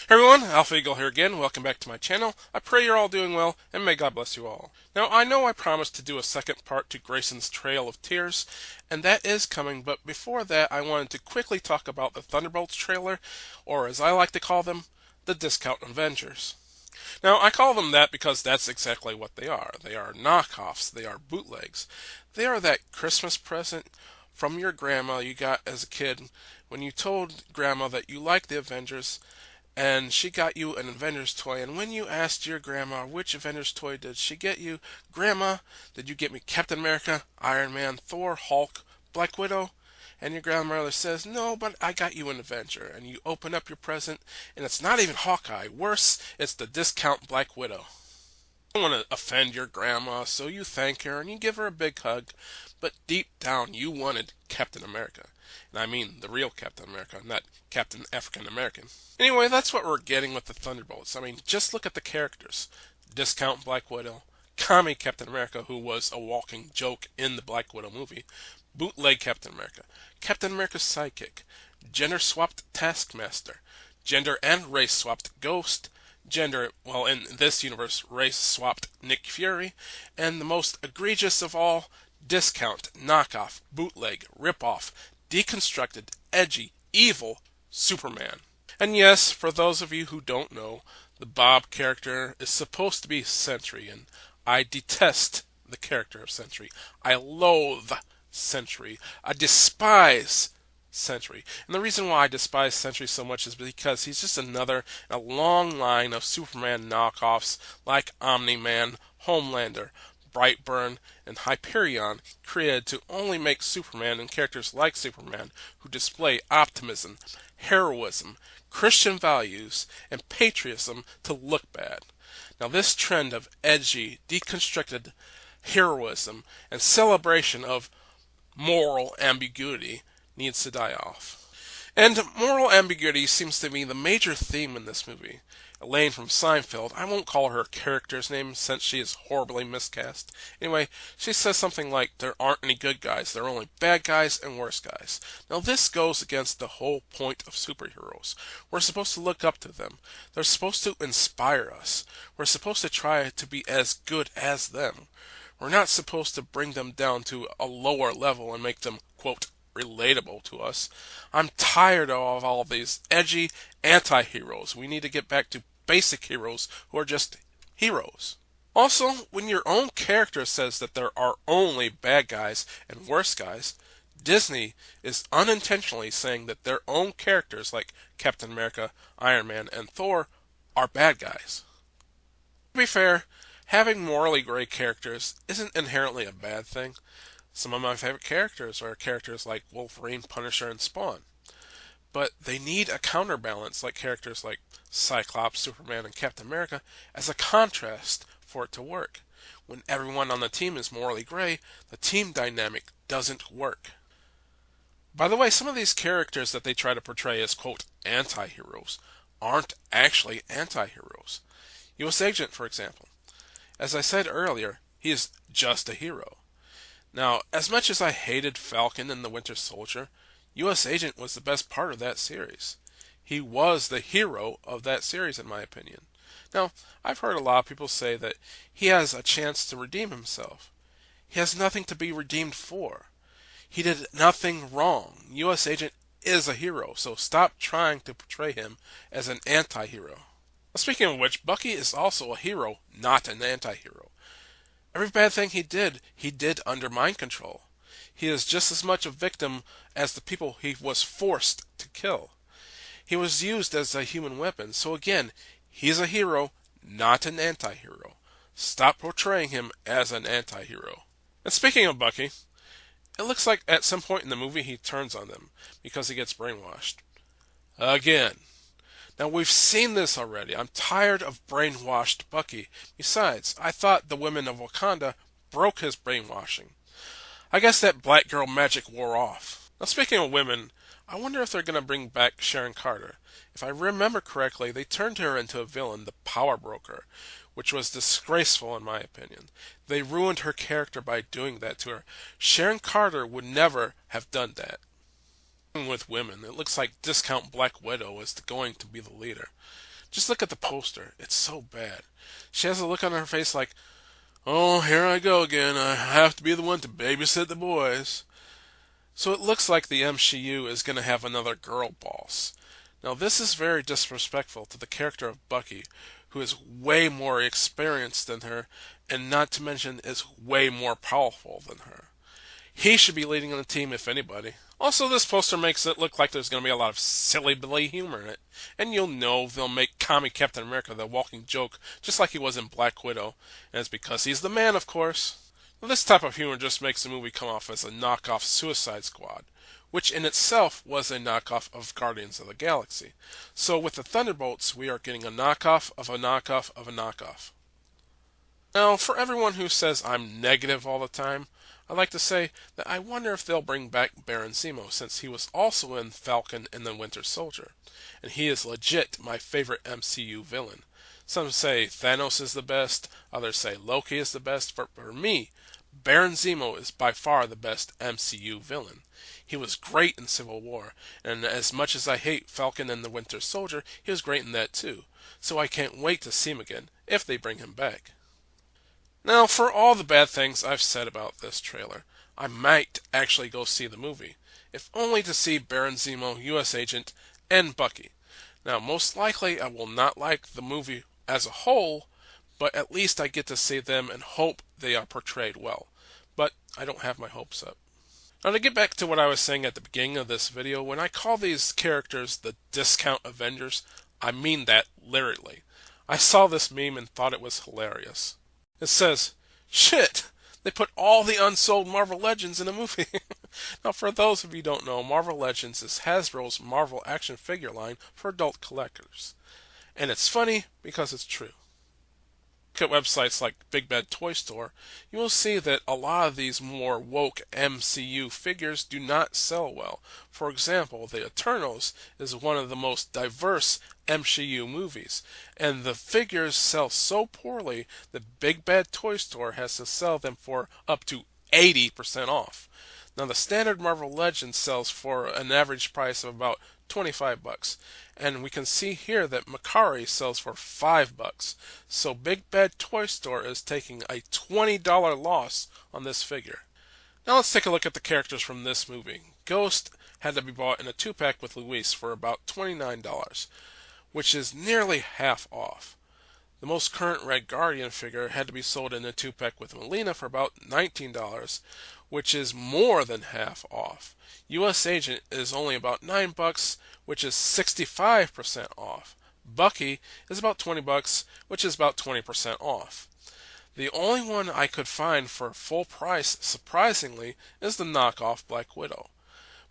Hey everyone, Alpha Eagle here again. Welcome back to my channel. I pray you're all doing well, and may God bless you all. Now, I know I promised to do a second part to Grayson's Trail of Tears, and that is coming, but before that, I wanted to quickly talk about the Thunderbolts trailer, or as I like to call them, the Discount Avengers. Now, I call them that because that's exactly what they are. They are knockoffs, they are bootlegs. They are that Christmas present from your grandma you got as a kid when you told grandma that you liked the Avengers and she got you an Avengers toy. And when you asked your grandma which Avengers toy did she get you, Grandma, did you get me Captain America, Iron Man, Thor, Hulk, Black Widow? And your grandmother says, no, but I got you an Avenger. And you open up your present, and it's not even Hawkeye. Worse, it's the discount Black Widow. You don't want to offend your grandma, so you thank her and you give her a big hug. But deep down, you wanted Captain America. And I mean the real Captain America, not Captain African American. Anyway, that's what we're getting with the Thunderbolts. I mean, just look at the characters. Discount Black Widow, commie Captain America, who was a walking joke in the Black Widow movie, bootleg Captain America, Captain America's sidekick, gender-swapped Taskmaster, gender and race-swapped Ghost, well, in this universe, race-swapped Nick Fury, and the most egregious of all, discount, knockoff, bootleg, rip-off, deconstructed, edgy, evil Superman. And yes, for those of you who don't know, the Bob character is supposed to be Sentry, and I detest the character of Sentry. I loathe Sentry. I despise Sentry. And the reason why I despise Sentry so much is because he's just another in a long line of Superman knockoffs like Omni-Man, Homelander, Brightburn, and Hyperion, created to only make Superman and characters like Superman who display optimism, heroism, Christian values, and patriotism to look bad. Now, this trend of edgy, deconstructed heroism and celebration of moral ambiguity needs to die off. And moral ambiguity seems to be the major theme in this movie. Elaine from Seinfeld, I won't call her a character's name since she is horribly miscast. Anyway, she says something like, there aren't any good guys, there are only bad guys and worse guys. Now this goes against the whole point of superheroes. We're supposed to look up to them. They're supposed to inspire us. We're supposed to try to be as good as them. We're not supposed to bring them down to a lower level and make them, quote, relatable to us. I'm tired of all these edgy anti-heroes. We need to get back to basic heroes who are just heroes. Also, when your own character says that there are only bad guys and worse guys, Disney is unintentionally saying that their own characters like Captain America, Iron Man, and Thor are bad guys. To be fair, having morally gray characters isn't inherently a bad thing. Some of my favorite characters are characters like Wolverine, Punisher, and Spawn. But they need a counterbalance like characters like Cyclops, Superman, and Captain America as a contrast for it to work. When everyone on the team is morally gray, the team dynamic doesn't work. By the way, some of these characters that they try to portray as, quote, anti-heroes aren't actually anti-heroes. U.S.Agent, for example. As I said earlier, he is just a hero. Now, as much as I hated Falcon and the Winter Soldier, U.S.Agent was the best part of that series. He was the hero of that series, in my opinion. Now, I've heard a lot of people say that he has a chance to redeem himself. He has nothing to be redeemed for. He did nothing wrong. U.S.Agent is a hero, so stop trying to portray him as an anti-hero. Speaking of which, Bucky is also a hero, not an anti-hero. Every bad thing he did under mind control. He is just as much a victim as the people he was forced to kill. He was used as a human weapon, so again, he's a hero, not an anti-hero. Stop portraying him as an anti-hero. And speaking of Bucky, it looks like at some point in the movie he turns on them because he gets brainwashed. Again. Now, we've seen this already. I'm tired of brainwashed Bucky. Besides, I thought the women of Wakanda broke his brainwashing. I guess that black girl magic wore off. Now, speaking of women, I wonder if they're going to bring back Sharon Carter. If I remember correctly, they turned her into a villain, the Power Broker, which was disgraceful in my opinion. They ruined her character by doing that to her. Sharon Carter would never have done that. With women, it looks like discount Black Widow is going to be the leader. Just look at the poster. It's so bad. She has a look on her face like, oh, here I go again. I have to be the one to babysit the boys. So it looks like the MCU is going to have another girl boss. Now, this is very disrespectful to the character of Bucky, who is way more experienced than her, and not to mention is way more powerful than her. He should be leading the team if anybody. Also, this poster makes it look like there's going to be a lot of silly Billy humor in it. And you'll know they'll make Commie Captain America the walking joke, just like he was in Black Widow. And it's because he's the man, of course. Now, this type of humor just makes the movie come off as a knockoff Suicide Squad, which in itself was a knockoff of Guardians of the Galaxy. So with the Thunderbolts, we are getting a knockoff of a knockoff of a knockoff. Now, for everyone who says I'm negative all the time, I'd like to say that I wonder if they'll bring back Baron Zemo, since he was also in Falcon and the Winter Soldier, and he is legit my favorite MCU villain. Some say Thanos is the best, others say Loki is the best, but for me, Baron Zemo is by far the best MCU villain. He was great in Civil War, and as much as I hate Falcon and the Winter Soldier, he was great in that too. So I can't wait to see him again, if they bring him back. Now, for all the bad things I've said about this trailer, I might actually go see the movie, if only to see Baron Zemo, U.S. Agent, and Bucky. Now, most likely I will not like the movie as a whole, but at least I get to see them and hope they are portrayed well. But I don't have my hopes up. Now, to get back to what I was saying at the beginning of this video, when I call these characters the discount Avengers, I mean that literally. I saw this meme and thought it was hilarious. It says, shit, they put all the unsold Marvel Legends in a movie. Now, for those of you who don't know, Marvel Legends is Hasbro's Marvel action figure line for adult collectors. And it's funny because it's true. Look at websites like Big Bad Toy Store, you will see that a lot of these more woke MCU figures do not sell well. For example, the Eternals is one of the most diverse MCU movies, and the figures sell so poorly that Big Bad Toy Store has to sell them for up to 80% off. Now, the standard Marvel Legends sells for an average price of about $25, and we can see here that Makari sells for $5. So Big Bad Toy Store is taking a $20 loss on this figure. Now let's take a look at the characters from this movie. Ghost had to be bought in a 2-pack with Luis for about $29, which is nearly half off. The most current Red Guardian figure had to be sold in a 2-pack with Melina for about $19, which is more than half off. U.S. Agent is only about $9, which is 65% off. Bucky is about $20, which is about 20% off. The only one I could find for full price, surprisingly, is the knockoff Black Widow.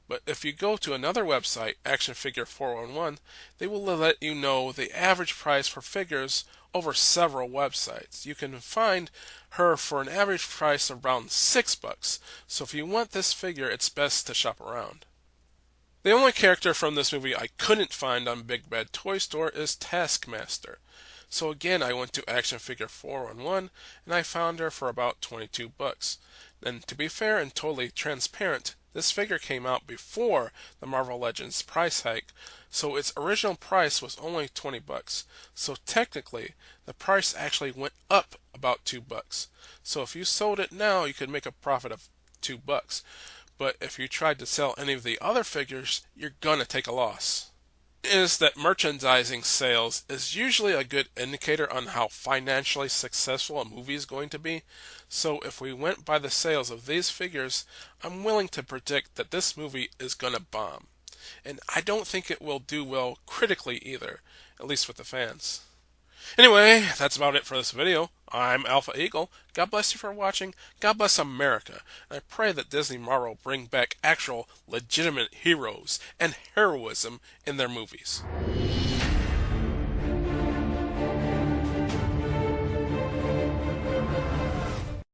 But if you go to another website, Action Figure 411, they will let you know the average price for figures over several websites. You can find her for an average price of around $6. So if you want this figure, it's best to shop around. The only character from this movie I couldn't find on Big Bad Toy Store is Taskmaster. So again, I went to Action Figure 411 and I found her for about $22. And to be fair and totally transparent, this figure came out before the Marvel Legends price hike, so its original price was only $20. So technically, the price actually went up about $2. So if you sold it now, you could make a profit of $2. But if you tried to sell any of the other figures, you're gonna take a loss. Is that merchandising sales is usually a good indicator on how financially successful a movie is going to be. So if we went by the sales of these figures, I'm willing to predict that this movie is gonna bomb. And I don't think it will do well critically either, at least with the fans. Anyway, that's about it for this video. I'm Alpha Eagle. God bless you for watching. God bless America. And I pray that Disney Marvel bring back actual legitimate heroes and heroism in their movies.